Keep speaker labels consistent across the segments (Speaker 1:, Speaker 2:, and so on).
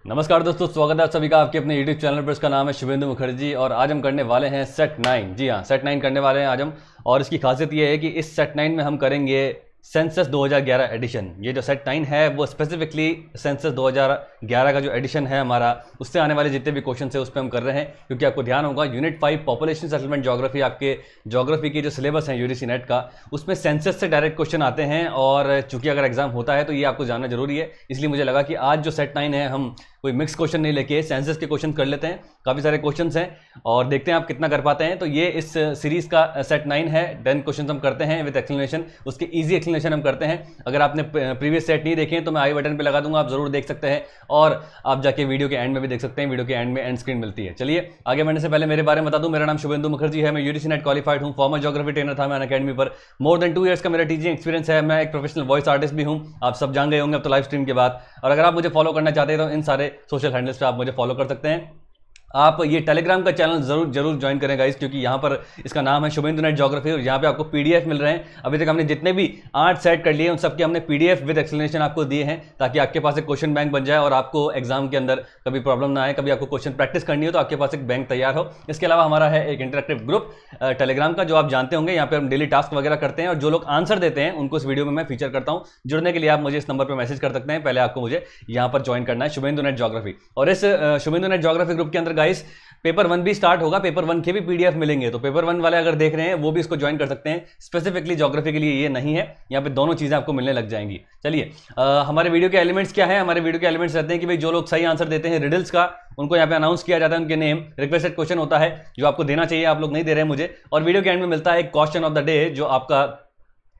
Speaker 1: नमस्कार दोस्तों, स्वागत है आप सभी का आपके अपने YouTube चैनल पर। इसका नाम है शुभेंदु मुखर्जी और आज हम करने वाले हैं सेट 9। जी हाँ, सेट 9 करने वाले हैं आज हम। और इसकी खासियत ये है कि इस सेट 9 में हम करेंगे सेंसस 2011 एडिशन। ये जो सेट 9 है वो स्पेसिफिकली सेंसस 2011 का जो एडिशन है हमारा, उससे आने वाले जितने भी क्वेश्चन है उस पर हम कर रहे हैं। क्योंकि आपको ध्यान होगा यूनिट 5 पॉपुलेशन सेटलमेंट ज्योग्राफी, आपके ज्योग्राफी की जो सिलेबस है यूजीसी नेट का, उसमें सेंसस से डायरेक्ट क्वेश्चन आते हैं। और चूंकि अगर एग्जाम होता है तो ये आपको जानना जरूरी है, इसलिए मुझे लगा कि आज जो सेट 9 है हम कोई मिक्स क्वेश्चन नहीं लेके सेंसस के क्वेश्चन कर लेते हैं। काफ़ी सारे क्वेश्चंस हैं और देखते हैं आप कितना कर पाते हैं। तो ये इस सीरीज का सेट 9 है। 10 क्वेश्चंस हम करते हैं विद एक्सप्लेनेशन, उसके इजी एक्सप्लेनेशन हम करते हैं। अगर आपने प्रीवियस सेट नहीं देखे तो मैं आई बटन पे लगा दूंगा, आप जरूर देख सकते हैं। और आप जाके वीडियो के एंड में भी देख सकते हैं, वीडियो के एंड में एंड स्क्रीन मिलती है। चलिए आगे बढ़ने से पहले मेरे बारे में बता दूं, मेरा नाम शुभेंदु मुखर्जी है। मैं यूजीसी नेट क्वालिफाइड हूं, फॉर्मर ज्योग्राफी ट्रेनर था मैं अनअकैडमी पर। मोर देन 2 ईयर्स का मेरा टीचिंग एक्सपीरियंस है। मैं एक प्रोफेशनल वॉइस आर्टिस्ट भी हूं, आप सब जान गए होंगे अब तो लाइव स्ट्रीम के बाद। और अगर आप मुझे फॉलो करना चाहते हैं तो इन सारे सोशल हैंडल्स पे आप मुझे फॉलो कर सकते हैं। आप ये टेलीग्राम का चैनल जरूर ज्वाइन करें गाइस, क्योंकि यहाँ पर इसका नाम है शुभेंदु नेट ज्योग्राफी और यहाँ पे आपको पीडीएफ मिल रहे हैं। अभी तक हमने जितने भी 8 सेट कर लिए उन सबके हमने पीडीएफ विद एक्सप्लेनेशन आपको दिए हैं, ताकि आपके पास एक क्वेश्चन बैंक बन जाए और आपको एग्जाम के अंदर कभी प्रॉब्लम ना आए। कभी आपको क्वेश्चन प्रैक्टिस करनी हो तो आपके पास एक बैंक तैयार हो। इसके अलावा हमारा है एक इंटरेक्टिव ग्रुप टेलीग्राम का, जो आप जानते होंगे। यहाँ पे हम डेली टास्क वगैरह करते हैं और जो लोग आंसर देते हैं उनको इस वीडियो में मैं फीचर करता हूँ। जुड़ने के लिए आप मुझे इस नंबर पर मैसेज कर सकते हैं। पहले आपको मुझे यहाँ पर ज्वाइन करना है, शुभेंदु नेट ज्योग्राफी। और इस शुभेंदु नेट ज्योग्राफी ग्रुप के अंदर गाइस पेपर 1 भी स्टार्ट होगा, पेपर 1 के भी पीडीएफ मिलेंगे। तो पेपर 1 वाले अगर देख रहे हैं वो भी इसको ज्वाइन कर सकते हैं। स्पेसिफिकली ज्योग्राफी के लिए ये नहीं है, यहाँ पे दोनों चीजें आपको मिलने लग जाएंगी। चलिए हमारे वीडियो के एलिमेंट्स क्या है। हमारे वीडियो के एलिमेंट्स रहते हैं कि भाई जो लोग सही आंसर देते हैं रिडल्स का, उनको यहाँ पे अनाउंस किया जाता है, उनके नेम। रिक्वेस्टेड क्वेश्चन होता है जो आपको देना चाहिए, आप लोग नहीं दे रहे हैं मुझे। और वीडियो के एंड में मिलता है एक क्वेश्चन ऑफ द डे, जो आपका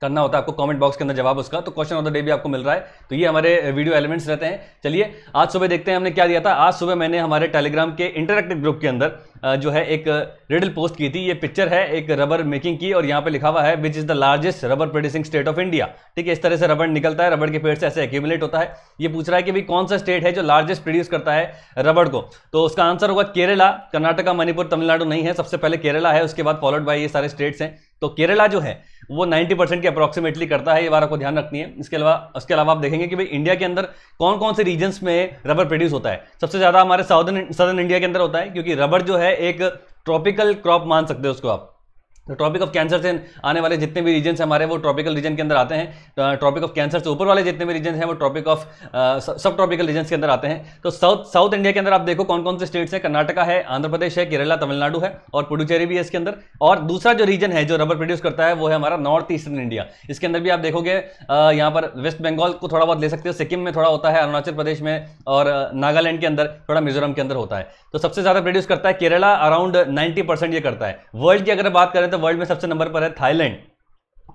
Speaker 1: करना होता है आपको कमेंट बॉक्स के अंदर जवाब उसका। तो क्वेश्चन ऑफ द डे भी आपको मिल रहा है। तो ये हमारे वीडियो एलिमेंट्स रहते हैं। चलिए आज सुबह देखते हैं हमने क्या दिया था। आज सुबह मैंने हमारे टेलीग्राम के इंटरैक्टिव ग्रुप के अंदर जो है एक रिडल पोस्ट की थी। ये पिक्चर है एक रबर मेकिंग की और यहाँ पे लिखा हुआ है विच is the largest rubber producing state of India. ठीक है, इस तरह से रबर निकलता है, रबर के पेड़ से ऐसे एक्यूमुलेट होता है। ये पूछ रहा है कि भाई कौन सा स्टेट है जो लार्जेस्ट प्रोड्यूस करता है रबर को। तो उसका आंसर होगा केरला। कर्नाटका, मणिपुर, तमिलनाडु नहीं है, सबसे पहले केरला है, उसके बाद फॉलोड बाय ये सारे स्टेट्स हैं। तो केरला जो है वो 90% के अप्रोक्सीमेटली करता है। ये बात आपको ध्यान रखनी है। इसके अलावा आप देखेंगे कि भाई इंडिया के अंदर कौन कौन से रीजन्स में रबर प्रोड्यूस होता है। सबसे ज्यादा हमारे सदर्न इंडिया के अंदर होता है, क्योंकि रबर जो है एक ट्रॉपिकल क्रॉप मान सकते हो उसको आप। तो ट्रॉपिक ऑफ कैंसर से आने वाले जितने भी रीजन हमारे वो ट्रॉपिकल रीजन के अंदर आते हैं। ट्रॉपिक ऑफ कैंसर से ऊपर वाले जितने भी रीजन हैं वो ट्रॉपिक ऑफ सब ट्रॉपिकल रीजन के अंदर आते हैं। तो साउथ इंडिया के अंदर आप देखो कौन कौन से स्टेट्स हैं। कर्नाटका है, आंध्र प्रदेश है, केरला, तमिलनाडु है और पुडुचेरी भी है इसके अंदर। और दूसरा जो रीजन है जो रबर प्रोड्यूस करता है वो है हमारा नॉर्थ ईस्टर्न इंडिया। इसके अंदर भी आप देखोगे यहाँ पर वेस्ट बंगाल को थोड़ा बहुत ले सकते हो, सिक्किम में थोड़ा होता है, अरुणाचल प्रदेश में और नागालैंड के अंदर, थोड़ा मिजोरम के अंदर होता है। तो सबसे ज्यादा प्रोड्यूस करता है केरला, अराउंड 90% ये करता है। वर्ल्ड की अगर बात करें तो वर्ल्ड में सबसे नंबर पर है Thailand,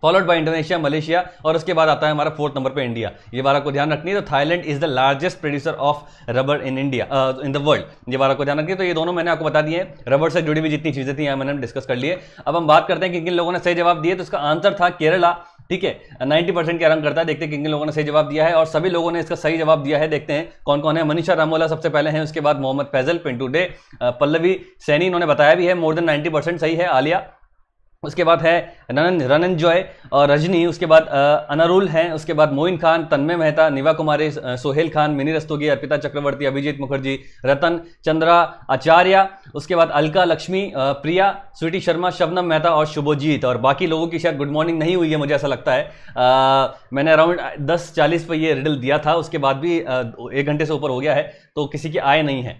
Speaker 1: followed by Indonesia, Malaysia और उसके बाद आता है हमारा 4th नंबर पे इंडिया। ये बात आपको ध्यान रखनी है। तो Thailand is the largest producer of rubber in India, in the world. ये बात आपको ध्यान रखनी है। तो ये दोनों मैंने आपको बता दिए, रबर से जुड़ी हुई जितनी चीजें थी मैंने डिस्कस कर लिए। अब हम बात करते हैं कि किन लोगों ने सही जवाब दिए। तो इसका आंसर था केरला। ठीक है, 90% के रंग करता है। देखते हैं किन लोगों ने सही जवाब दिया है और सभी लोगों ने इसका सही जवाब दिया है। देखते हैं कौन कौन है। मनीषा रामोला सबसे पहले हैं, उसके बाद मोहम्मद फैजल, पिंटू डे, पल्लवी सैनी, इन्होंने बताया भी है, मोर देन 90% सही है। आलिया, उसके बाद है रनंजॉय और रजनी, उसके बाद अनारुल हैं, उसके बाद मोइन खान, तन्मय मेहता, निवा कुमारी, सोहेल खान, मिनी रस्तोगी, अर्पिता चक्रवर्ती, अभिजीत मुखर्जी, रतन चंद्रा आचार्य, उसके बाद अलका लक्ष्मी, प्रिया, स्वीटी शर्मा, शबनम मेहता और शुभजीत। और बाकी लोगों की शायद गुड मॉर्निंग नहीं हुई है मुझे ऐसा लगता है। मैंने अराउंड 10:40 पर ये रिडल दिया था, उसके बाद भी 1 घंटे से ऊपर हो गया है, तो किसी की आय नहीं है।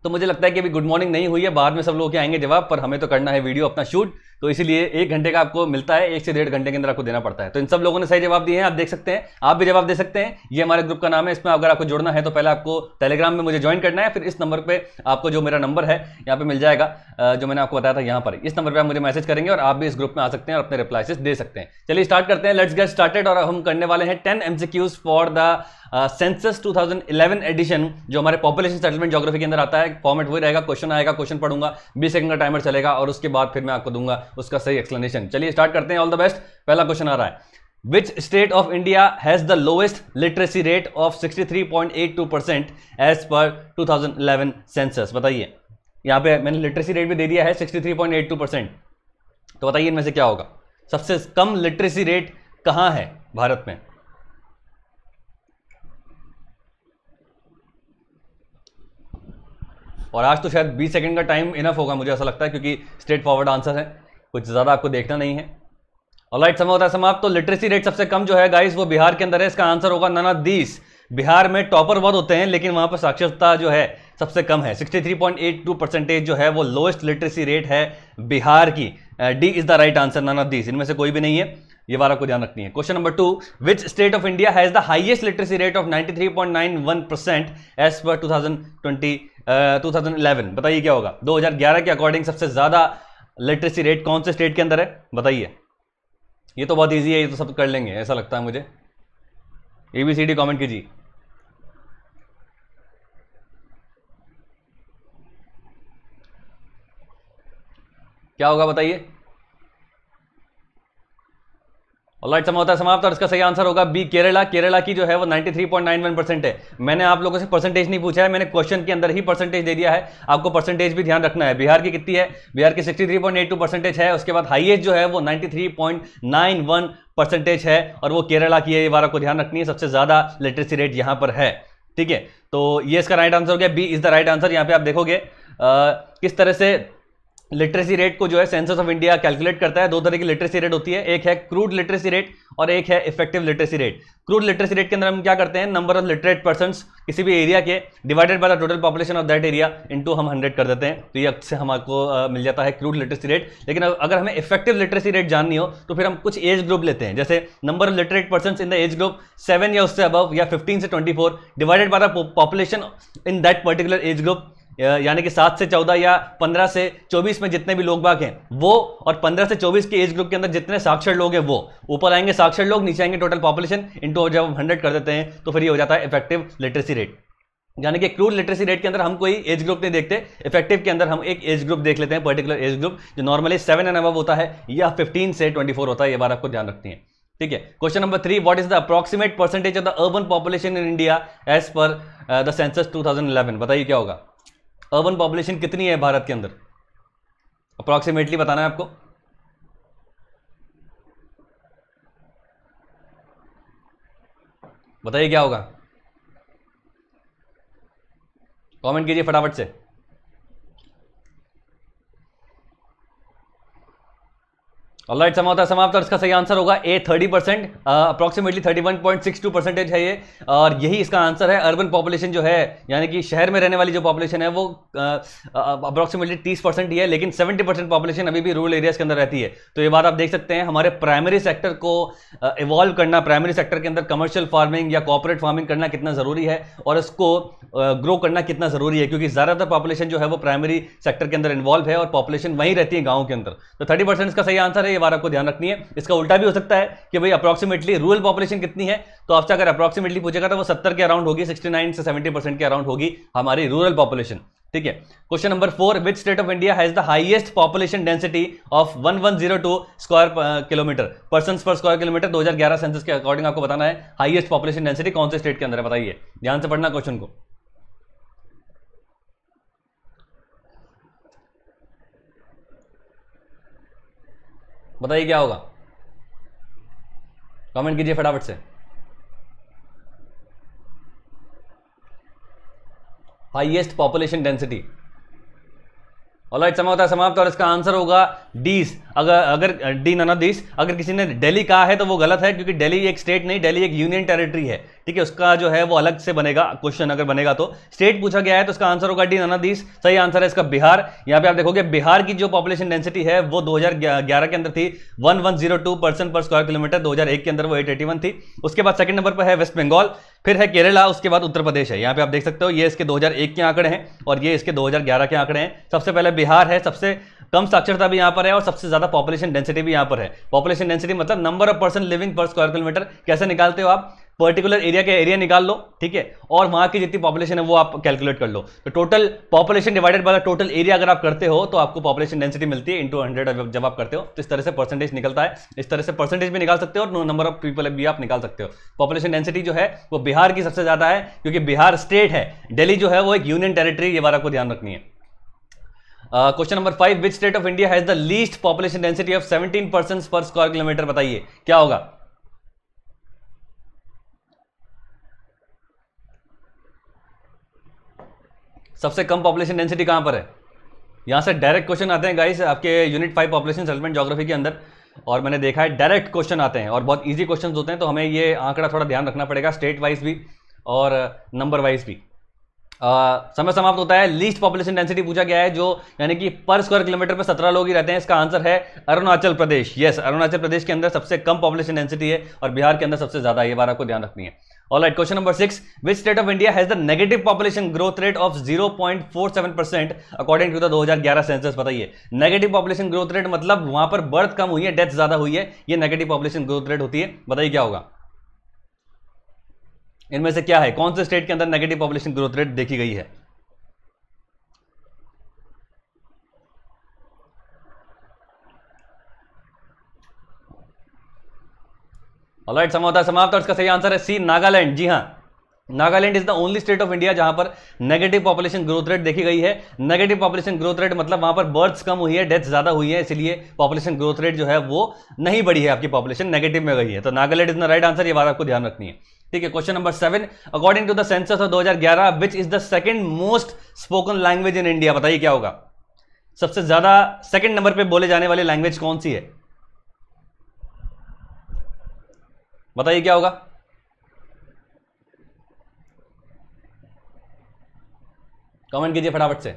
Speaker 1: तो मुझे लगता है कि अभी गुड मॉर्निंग नहीं हुई है, बाद में सब लोग के आएंगे जवाब, पर हमें तो करना है वीडियो अपना शूट, तो इसीलिए 1 घंटे का आपको मिलता है, 1 से 1.5 घंटे के अंदर आपको देना पड़ता है। तो इन सब लोगों ने सही जवाब दिए हैं, आप देख सकते हैं, आप भी जवाब दे सकते हैं। ये हमारे ग्रुप का नाम है, इसमें अगर आपको जुड़ना है तो पहले आपको टेलीग्राम में मुझे ज्वाइन करना है, फिर इस नंबर पे आपको जो मेरा नंबर है यहाँ पे मिल जाएगा, जो मैंने आपको बताया था यहाँ पर, इस नंबर पर आप मुझे मैसेज करेंगे और आप भी इस ग्रुप में आ सकते हैं और अपने रिप्लाईज दे सकते हैं। चलिए स्टार्ट करते हैं, लेट्स गेट स्टार्टेड। और हम करने वाले हैं 10 MCQs for the census 2011 edition, जो हमारे पॉपुलेशन सेटलमेंट ज्योग्राफी के अंदर आता है। फॉर्मेट वही रहेगा, क्वेश्चन आएगा, क्वेश्चन पढ़ूंगा, 20 सेकंड का टाइमर चलेगा और उसके बाद फिर मैं आपको दूंगा उसका सही एक्सप्लेनेशन। चलिए स्टार्ट करते हैं, ऑल द बेस्ट। पहला क्वेश्चन आ रहा है, which state of India has the lowest literacy rate of 63.82% as per 2011 census? बताइए, यहां पे मैंने लिटरेसी रेट भी दे दिया है 63.82%, तो बताइए इनमें से क्या होगा। सबसे कम लिटरेसी रेट कहां है भारत में? और आज तो शायद 20 सेकंड का टाइम इनफ होगा, मुझे ऐसा लगता है, क्योंकि स्ट्रेट फॉरवर्ड आंसर है, कुछ ज़्यादा आपको देखना नहीं है। ऑलराइट, समय होता है समाप्त। तो लिटरेसी रेट सबसे कम जो है गाइस वो बिहार के अंदर है, इसका आंसर होगा नन ऑफ दीस। बिहार में टॉपर बहुत होते हैं, लेकिन वहां पर साक्षरता जो है सबसे कम है, 63.82% जो है वो लोएस्ट लिटरेसी रेट है बिहार की। D is the right answer, none of these, इनमें से कोई भी नहीं है, ये बात आपको ध्यान रखनी है। Question number 2, which state of India has the highest literacy rate of 93.91% as per 2011? बताइए क्या होगा। 2011 के अकॉर्डिंग सबसे ज्यादा लिटरेसी रेट कौन से स्टेट के अंदर है, बताइए। ये तो बहुत इजी है, ये तो सब कर लेंगे ऐसा लगता है मुझे। ABCD कमेंट कीजिए। क्या होगा बताइए। ऑलराइट, समय होता है समाप्त और इसका सही आंसर होगा बी, केरला। केरला की जो है वो 93.91% है। मैंने आप लोगों से परसेंटेज नहीं पूछा है, मैंने क्वेश्चन के अंदर ही परसेंटेज दे दिया है, आपको परसेंटेज भी ध्यान रखना है। बिहार की कितनी है, बिहार की 63.82% है, उसके बाद हाईएस्ट जो है वो 93.91% है, और वो केरला की है, ये बात आपको ध्यान रखनी है, सबसे ज्यादा लिटरेसी रेट यहां पर है। ठीक है, तो ये इसका राइट आंसर हो गया, B is the right answer. यहां पे आप देखोगे किस तरह से लिटरेसी रेट को जो है सेंसस ऑफ इंडिया कैलकुलेट करता है। दो तरह की लिटरेसी रेट होती है, एक है क्रूड लिटरेसी रेट और एक है effective literacy rate. Crude literacy rate के अंदर हम क्या करते हैं, नंबर ऑफ लिटरेट पर्सन्स किसी भी एरिया के divided by the total population of that area into हम 100 कर देते हैं, तो ये से हमको मिल जाता है क्रूड लिटरेसी रेट। लेकिन अगर हमें इफेक्टिव लिटरेसी रेट जाननी हो तो फिर हम कुछ एज ग्रुप लेते हैं, जैसे number of literate persons in the age group 7 या उससे अबव या 15 से 24 divided by the population in that particular age group, यानी कि 7 से 14 या 15 से 24 में जितने भी लोग बाग हैं वो, और 15 से 24 के एज ग्रुप के अंदर जितने साक्षर लोग हैं वो। ऊपर आएंगे साक्षर लोग, नीचे आएंगे टोटल पॉपुलेशन, इनटू जब हम 100 कर देते हैं तो फिर ये हो जाता है इफेक्टिव लिटरेसी रेट। यानी कि क्रूड लिटरेसी रेट के अंदर हम कोई एज ग्रुप नहीं देखते, इफेक्टिव के अंदर हम एक एज ग्रुप देख लेते हैं, पर्टिकुलर एज ग्रुप जो नॉर्मली 7 एंड अबव होता है या 15 से 24 होता है, ये बात आपको ध्यान रखनी है। ठीक है, question number 3, what is the approximate percentage of the urban population in India as per the census 2011? बताइए क्या होगा। अर्बन पॉपुलेशन कितनी है भारत के अंदर, अप्रॉक्सीमेटली बताना है आपको। बताइए क्या होगा, कमेंट कीजिए फटाफट से। ऑलराइट, समय होता है समाप्त और इसका सही आंसर होगा ए, 30%, अप्रॉक्सीमेटली 31.62% है ये, और यही इसका आंसर है। अर्बन पॉपुलेशन जो है यानी कि शहर में रहने वाली जो पॉपुलेशन है वो अप्रॉक्सीमेटली 30% ही है, लेकिन 70% पॉपुलेशन अभी भी रूरल एरियाज के अंदर रहती है। तो ये बात आप देख सकते हैं, हमारे प्राइमरी सेक्टर को इवॉल्व करना, प्राइमरी सेक्टर के अंदर कमर्शियल फार्मिंग या कॉर्पोरेट फार्मिंग करना कितना जरूरी है और इसको ग्रो करना कितना जरूरी है, क्योंकि ज्यादातर पॉपुलेशन जो है वो प्राइमरी सेक्टर के अंदर इन्वॉल्व है और पॉपुलेशन वहीं रहती है गाँव के अंदर। तो 30% इसका सही आंसर है, ये बात आपको ध्यान रखनी है। इसका उल्टा भी हो सकता है कि भाई अप्रॉक्सीमेटली रूरल पॉपुलेशन कितनी है, तो आपसे अगर अप्रॉक्सीमेटली पूछेगा तो वो 70 के अराउंड होगी, 69 से 70% के अराउंड होगी हमारी रूरल पॉपुलेशन। ठीक है, question number 4, which state of India has the highest population density of 1102 square kilometre person पर स्क्वायर किलोमीटर? 2011 सेंसस के अकॉर्डिंग आपको बताना है हाईएस्ट पॉपुलेशन डेंसिटी कौन से स्टेट के अंदर है, बताइए। ध्यान से पढ़ना क्वेश्चन को। बताइए क्या होगा, कमेंट कीजिए फटाफट से। Highest population density. ऑलराइट, समय होता है समाप्त और इसका आंसर होगा डीस। अगर डी नन ऑफ दीस, अगर किसी ने दिल्ली कहा है तो वो गलत है, क्योंकि दिल्ली एक स्टेट नहीं, दिल्ली एक यूनियन टेरिटरी है। ठीक है, उसका जो है वो अलग से बनेगा क्वेश्चन, अगर बनेगा तो। स्टेट पूछा गया है तो इसका आंसर होगा डी नन ऑफ दीस। सही आंसर है इसका बिहार। यहां पे आप देखोगे बिहार की जो पॉपुलेशन डेंसिटी है वो 2011 के अंदर थी 1102 पर्सन पर स्क्वायर किलोमीटर, 2001 के अंदर वो 881 थी। उसके बाद सेकंड नंबर पर है वेस्ट बंगाल, फिर है केरला, उसके बाद उत्तर प्रदेश है। यहां पे आप देख सकते हो ये इसके 2001 के आंकड़े हैं और ये इसके 2011 के आंकड़े हैं। सबसे पहले बिहार है, सबसे कम साक्षरता भी यहां पर है और सबसे ज्यादा पॉपुलेशन डेंसिटी भी यहां पर है। पॉपुलेशन डेंसिटी मतलब नंबर ऑफ पर्सन लिविंग पर स्क्वायर किलोमीटर। कैसे निकालते हो आप, पर्टिकुलर एरिया के एरिया निकाल लो, ठीक है, और वहां की जितनी पॉपुलेशन है वो आप कैलकुलेट कर लो। तो total population divided by the total area अगर आप करते हो तो आपको पॉपुलेशन डेंसिटी मिलती है इनटू 100 जब आप करते हो, तो इस तरह से परसेंटेज निकलता है। इस तरह से परसेंटेज भी निकाल सकते हो और नंबर ऑफ पीपल भी आप निकाल सकते हो। पॉपुलेशन डेंसिटी जो है वो बिहार की सबसे ज्यादा है, क्योंकि बिहार स्टेट है, दिल्ली जो है वो एक यूनियन टेरिटरी, ये बात आपको ध्यान रखनी है। Question number 5, which state of India has the least population density of 17 person पर स्क्वायर किलोमीटर? बताइए क्या होगा। सबसे कम पॉपुलेशन डेंसिटी कहां पर है? यहां से डायरेक्ट क्वेश्चन आते हैं गाइस आपके यूनिट 5 पॉपुलेशन सेटलमेंट ज्योग्राफी के अंदर, और मैंने देखा है डायरेक्ट क्वेश्चन आते हैं और बहुत इजी क्वेश्चन होते हैं, तो हमें ये आंकड़ा थोड़ा ध्यान रखना पड़ेगा, स्टेट वाइज भी और नंबर वाइज भी। समय समाप्त होता है। लीस्ट पॉपुलेशन डेंसिटी पूछा गया है, जो यानी कि पर स्क्वायर किलोमीटर पे 17 लोग ही रहते हैं। इसका आंसर है अरुणाचल प्रदेश। यस, अरुणाचल प्रदेश के अंदर सबसे कम पॉपुलेशन डेंसिटी है और बिहार के अंदर सबसे ज्यादा है। ये बात आपको ध्यान रखनी है। Alright, question number 6, which state of India has the negative population growth rate of 0.47% according to the 2011 census? बताइए, नेगेटिव पॉपुलेशन ग्रोथ रेट मतलब वहां पर बर्थ कम हुई है, डेथ ज्यादा हुई है, ये नेगेटिव पॉपुलेशन ग्रोथ रेट होती है। बताइए क्या होगा, इनमें से क्या है, कौन से स्टेट के अंदर नेगेटिव पॉपुलेशन ग्रोथ रेट देखी गई है? ऑलराइट, समय होता है समाप्त और इसका सही आंसर है सी, नागालैंड। जी हाँ, Nagaland is the only state of India जहां पर नेगेटिव पॉपुलेशन ग्रोथ रेट देखी गई है। नेगेटिव पॉपुलेशन ग्रोथ रेट मतलब वहां पर बर्थ्स कम हुई है, डेथ ज्यादा हुई है, इसलिए पॉपुलेशन ग्रोथ रेट जो है वो नहीं बढ़ी है, आपकी पॉपुलेशन नेगेटिव में गई है। तो Nagaland is the right answer, ये बात आपको ध्यान रखनी है। ठीक है, question number 7, according to the census of 2011 which is the second most spoken language in India? बताइए क्या होगा, सबसे ज्यादा सेकंड नंबर पे बोले जाने वाली लैंग्वेज कौन सी है? बताइए क्या होगा। कमेंट कीजिए फटाफट से।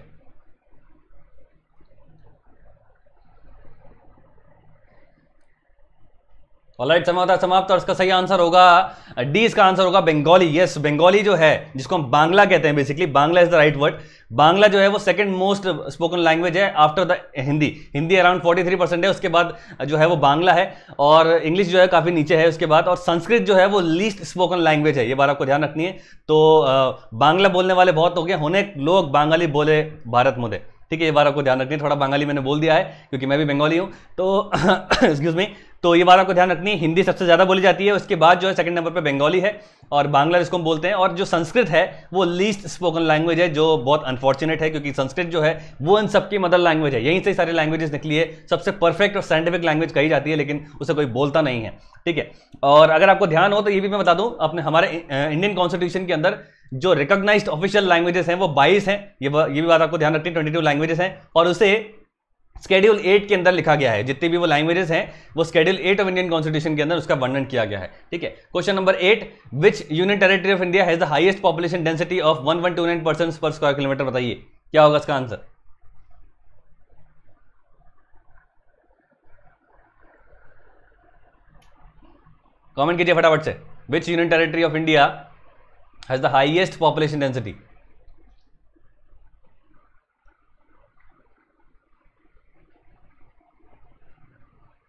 Speaker 1: ऑलराइट, समय होता है समाप्त और इसका सही आंसर होगा डी, इसका आंसर होगा बंगाली। यस, बंगाली जो है, जिसको हम बांग्ला कहते हैं, basically Bangla is the right word. Bangla जो है वो सेकंड मोस्ट स्पोकन लैंग्वेज है after the Hindi. Hindi around 43% है, उसके बाद जो है वो बांग्ला है, और इंग्लिश जो है काफी नीचे है उसके बाद, और संस्कृत जो है वो लीस्ट स्पोकन लैंग्वेज है। ये बात आपको ध्यान रखनी है। तो बांग्ला बोलने वाले बहुत हो गए, होने लोग बांगाली बोले भारत मुझे। ठीक है, ये बात आपको ध्यान रखनी है। थोड़ा बंगाली मैंने बोल दिया है क्योंकि मैं भी बंगाली हूं, तो एक्सक्यूज मी। तो ये बात आपको ध्यान रखनी है, हिंदी सबसे ज्यादा बोली जाती है, उसके बाद जो है सेकंड नंबर पे बंगाली है और बांग्ला जिसको हम बोलते हैं, और जो संस्कृत है वो लीस्ट स्पोकन लैंग्वेज है, जो बहुत अनफॉर्चुनेट है क्योंकि संस्कृत जो है वो इन सबकी मदर लैंग्वेज है। यहीं से सारी लैंग्वेजेस निकली है, सबसे परफेक्ट और साइंटिफिक लैंग्वेज कही जाती है, लेकिन उसे कोई बोलता नहीं है। ठीक है, और अगर आपको ध्यान हो तो ये भी मैं बता दूं, अपने हमारे इंडियन कॉन्स्टिट्यूशन के अंदर जो रिकॉग्नाइज्ड ऑफिशियल लैंग्वेजेस हैं वो 22 हैं। ये भी बात आपको ध्यान रखनी है, 22 लैंग्वेजेस हैं, और उसे स्केड्यूल 8 के अंदर लिखा गया है। जितनी भी वो लैंग्वेजेस हैं वो स्केड्यूल 8 ऑफ इंडियन कॉन्स्टिट्यूशन के अंदर उसका वर्णन किया गया है। ठीक है, question number 8, which union territory of India has the highest population density of 1129 person पर स्क्वायर किलोमीटर? बताइए क्या होगा इसका आंसर। कमेंट कीजिए फटाफट से, विच union territory of India has the highest population density?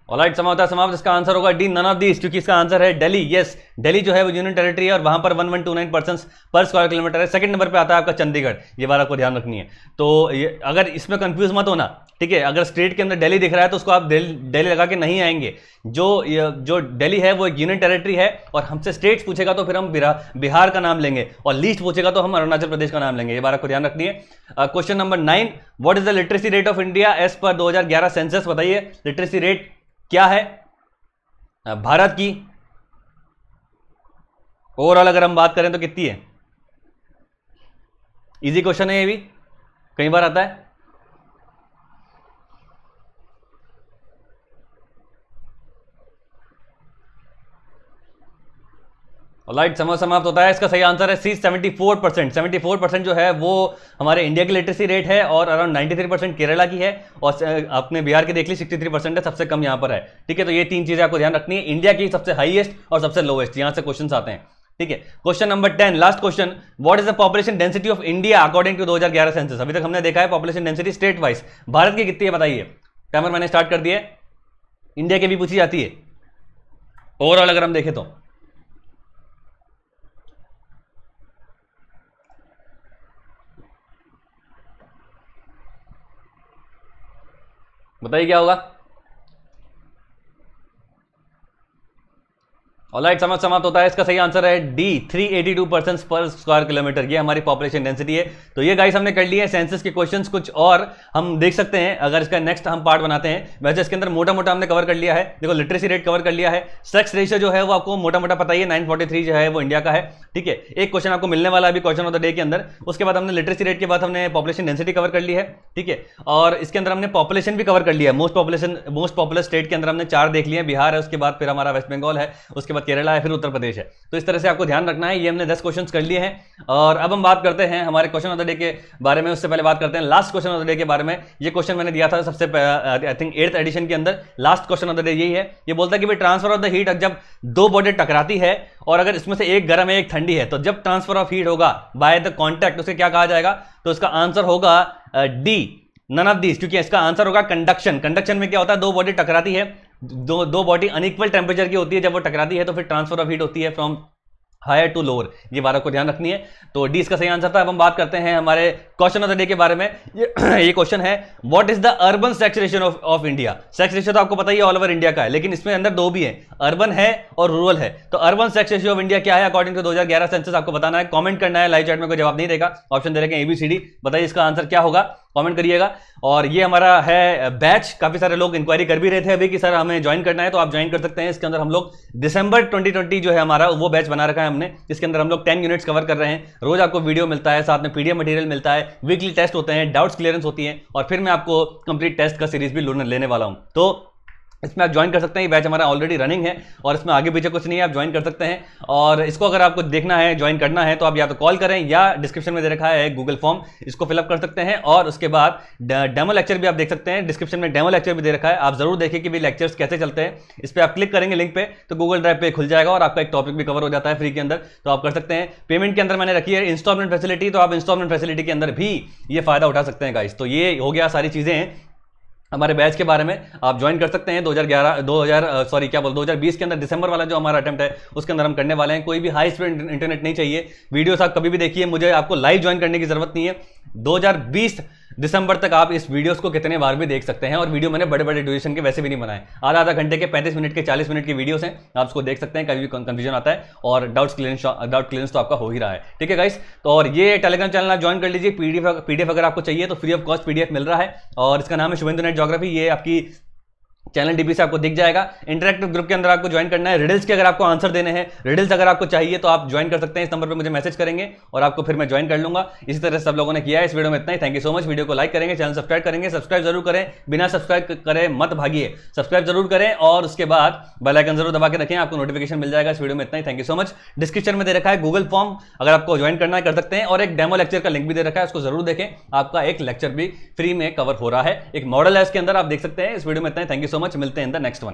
Speaker 1: Alright, समय होता है समाप्त, इसका आंसर होगा डी, नन ऑफ दीस, क्योंकि इसका आंसर है दिल्ली। यस, दिल्ली जो है वो यूनियन टेरिटरी है और वहां पर 1129 पर्सन पर स्क्वायर किलोमीटर है। सेकंड नंबर पे आता है आपका चंडीगढ़। ये बात आपको ध्यान रखनी है। तो ये अगर इसमें कंफ्यूज मत होना, ठीक है, अगर स्टेट के अंदर दिल्ली दिख रहा है तो उसको आप दिल्ली लगा के नहीं आएंगे। जो दिल्ली है वो यूनियन टेरिटरी है, और हमसे स्टेट्स पूछेगा तो फिर हम बिहार का नाम लेंगे, और लीस्ट पूछेगा तो हम अरुणाचल प्रदेश का नाम लेंगे। ये बात आपको ध्यान रखनी है। Question number 9, what is the literacy rate of India as per 2011 census? बताइए लिटरेसी रेट क्या है भारत की ओवरऑल, अगर हम बात करें तो कितनी है? इजी क्वेश्चन है, ये भी कई बार आता है। ऑलराइट, समय समाप्त होता है, इसका सही आंसर है सी, 74%। 74% जो है वो हमारे इंडिया की लिटरेसी रेट है, और अराउंड 93% केरला की है, और अपने बिहार की देख ली 63% है, सबसे कम यहां पर है। ठीक है, तो ये तीन चीजें आपको ध्यान रखनी है, इंडिया की सबसे हाईएस्ट और सबसे लोएस्ट, यहां से क्वेश्चन आते हैं। ठीक है, question number 10, last question, what is the population density of India according to 2011 census? अभी तक हमने देखा है population density state wise, Bharat की कितनी है बताइए। टाइमर मैंने स्टार्ट कर दिया है। इंडिया की भी पूछी जाती है ओवरऑल अगर हम देखें तो। बताइए क्या होगा। ऑलराइट, समय समाप्त होता है। इसका सही आंसर है डी, 382 पर्सन पर स्क्वायर किलोमीटर। ये हमारी पॉपुलेशन डेंसिटी है। तो ये गाइस हमने कर लिए हैं सेंसस के क्वेश्चंस, कुछ और हम देख सकते हैं अगर इसका नेक्स्ट हम पार्ट बनाते हैं। वैसे इसके अंदर मोटा मोटा हमने कवर कर लिया है। देखो लिटरेसी रेट कवर कर लिया है, सेक्स रेशियो जो है वो आपको मोटा मोटा पता ही है, 943 जो है वो इंडिया का है। ठीक है, एक क्वेश्चन आपको मिलने वाला है अभी क्वेश्चन ऑफ द डे के अंदर। उसके बाद हमने लिटरेसी रेट के बाद हमने पॉपुलेशन डेंसिटी कवर कर ली है। ठीक है, और इसके अंदर हमने पॉपुलेशन भी कवर कर लिया है। मोस्ट पॉपुलर स्टेट के अंदर हमने 4 देख लिए, बिहार है, उसके बाद फिर हमारा वेस्ट बंगाल है, उसके बाद केरला है, फिर उत्तर प्रदेश है। तो इस तरह से आपको ध्यान रखना है। ये हमने 10 क्वेश्चंस कर लिए हैं और अब हम बात करते हैं हमारे क्वेश्चन ऑफ द डे के बारे में। उससे पहले बात करते हैं last question of the day के बारे में। ये क्वेश्चन मैंने दिया था सबसे आई थिंक 8th एडिशन के अंदर। Last question of the day यही है। ये बोलता है कि भाई ट्रांसफर ऑफ द हीट, जब 2 बॉडी टकराती है और अगर इसमें से एक गर्म है एक ठंडी है, तो जब ट्रांसफर ऑफ हीट होगा बाय द कॉन्टैक्ट, उसे क्या कहा जाएगा? तो इसका आंसर होगा डी, नन ऑफ दीज, क्योंकि इसका आंसर होगा कंडक्शन। कंडक्शन में क्या होता है? 2 बॉडी टकराती है, दो बॉडी अनइक्वल टेम्परेचर की होती है। जब वो टकराती है तो फिर ट्रांसफर ऑफ हीट होती है फ्रॉम हायर टू लोअर। ये बात आपको ध्यान रखनी है। तो डी इसका सही आंसर था। अब हम बात करते हैं हमारे क्वेश्चन ऑफ द डे के बारे में। ये क्वेश्चन है, what is the urban sex ratio of India? Sex ratio तो आपको पता ही है ऑल ओवर इंडिया का है, लेकिन इसमें अंदर 2 भी है, अर्बन है और रूरल है। तो urban sex ratio of India क्या है अकॉर्डिंग टू 2011 सेंसस? आपको बताना है, कमेंट करना है। लाइव चैट में कोई जवाब नहीं देगा, ऑप्शन दे रखे हैं ABCD। बताइए इसका आंसर क्या होगा, कमेंट करिएगा। और ये हमारा है बैच। काफी सारे लोग इंक्वायरी कर भी रहे थे अभी कि सर हमें ज्वाइन करना है, तो आप ज्वाइन कर सकते हैं। इसके अंदर हम लोग दिसंबर 2020 जो है हमारा वो बैच बना रखा है हमने, जिसके अंदर हम लोग 10 यूनिट्स कवर कर रहे हैं। रोज आपको वीडियो मिलता है, साथ में PDF मटेरियल मिलता है, वीकली टेस्ट होते हैं, डाउट्स क्लियरेंस होती है, और फिर मैं आपको कंप्लीट टेस्ट का सीरीज भी लेने वाला हूं। तो इसमें आप ज्वाइन कर सकते हैं। ये बैच हमारा ऑलरेडी रनिंग है और इसमें आगे पीछे कुछ नहीं है, आप ज्वाइन कर सकते हैं। और इसको अगर आपको देखना है, ज्वाइन करना है, तो आप या तो कॉल करें या डिस्क्रिप्शन में दे रखा है गूगल फॉर्म, इसको फिलअप कर सकते हैं। और उसके बाद डेमो लेक्चर भी आप देख सकते हैं, डिस्क्रिप्शन में डेमो लेक्चर भी दे रखा है। आप जरूर देखिए कि भी लेक्चर्स कैसे चलते हैं। इस पर आप क्लिक करेंगे लिंक पे तो गूगल ड्राइव पे खुल जाएगा और आपका एक टॉपिक भी कवर हो जाता है फ्री के अंदर, तो आप कर सकते हैं। पेमेंट के अंदर मैंने रखी है इंस्टॉलमेंट फैसिलिटी, तो आप इंस्टॉलमेंट फैसिलिटी के अंदर भी ये फायदा उठा सकते हैं गाइस। तो ये हो गया सारी चीजें हैं हमारे बैच के बारे में। आप ज्वाइन कर सकते हैं। 2020 के अंदर दिसंबर वाला जो हमारा अटेम्प्ट है उसके अंदर हम करने वाले हैं। कोई भी हाई स्पीड इंटरनेट नहीं चाहिए। वीडियोस आप कभी भी देखिए, मुझे आपको लाइव ज्वाइन करने की जरूरत नहीं है। 2020 दिसंबर तक आप इस वीडियोस को कितने बार भी देख सकते हैं। और वीडियो मैंने बड़े बड़े ड्यूरेशन के वैसे भी नहीं बनाए, आधा घंटे के, 35 मिनट के, 40 मिनट के वीडियोस हैं। आप उसको देख सकते हैं, कभी भी कंफ्यूजन आता है और डाउट क्लियरेंस तो आपका हो ही रहा है। ठीक है गाइस, तो और ये टेलीग्राम चैनल आप ज्वाइन कर लीजिए। PDF अगर आपको चाहिए तो फ्री ऑफ कॉस्ट PDF मिल रहा है और इसका नाम है शुभेंदु नेट ज्योग्राफी। ये आपकी चैनल DB से आपको दिख जाएगा। इंटरेक्टिव ग्रुप के अंदर आपको ज्वाइन करना है। रिडल्स के अगर आपको आंसर देने हैं, रिडल्स अगर आपको चाहिए तो आप ज्वाइन कर सकते हैं। इस नंबर पे मुझे मैसेज करेंगे और आपको फिर मैं ज्वाइन कर लूंगा। इसी तरह सब लोगों ने किया है। इस वीडियो में इतना ही। Thank you so much. Video को लाइक करेंगे, चैनल सब्सक्राइब करेंगे। सब्सक्राइब जरूर करें, बिना सब्सक्राइब करे मत भागिए, सब्सक्राइब जरूर करें और उसके बाद बेल आइकन जरूर दबा के रखें, आपको नोटिफिकेशन मिल जाएगा। इस वीडियो में इतना ही। Thank you so much. Description में दे रखा है गूगल फॉर्म, अगर आपको ज्वाइन करना है कर सकते हैं। और एक डेमो लेक्चर का लिंक भी दे रखा है, उसको जरूर देखें। आपका एक लेक्चर भी फ्री में कवर हो रहा है, एक मॉडल है इसके अंदर, आप देख सकते हैं। इस वीडियो में इतना ही। Thank you so much. मिलते हैं इन द नेक्स्ट one.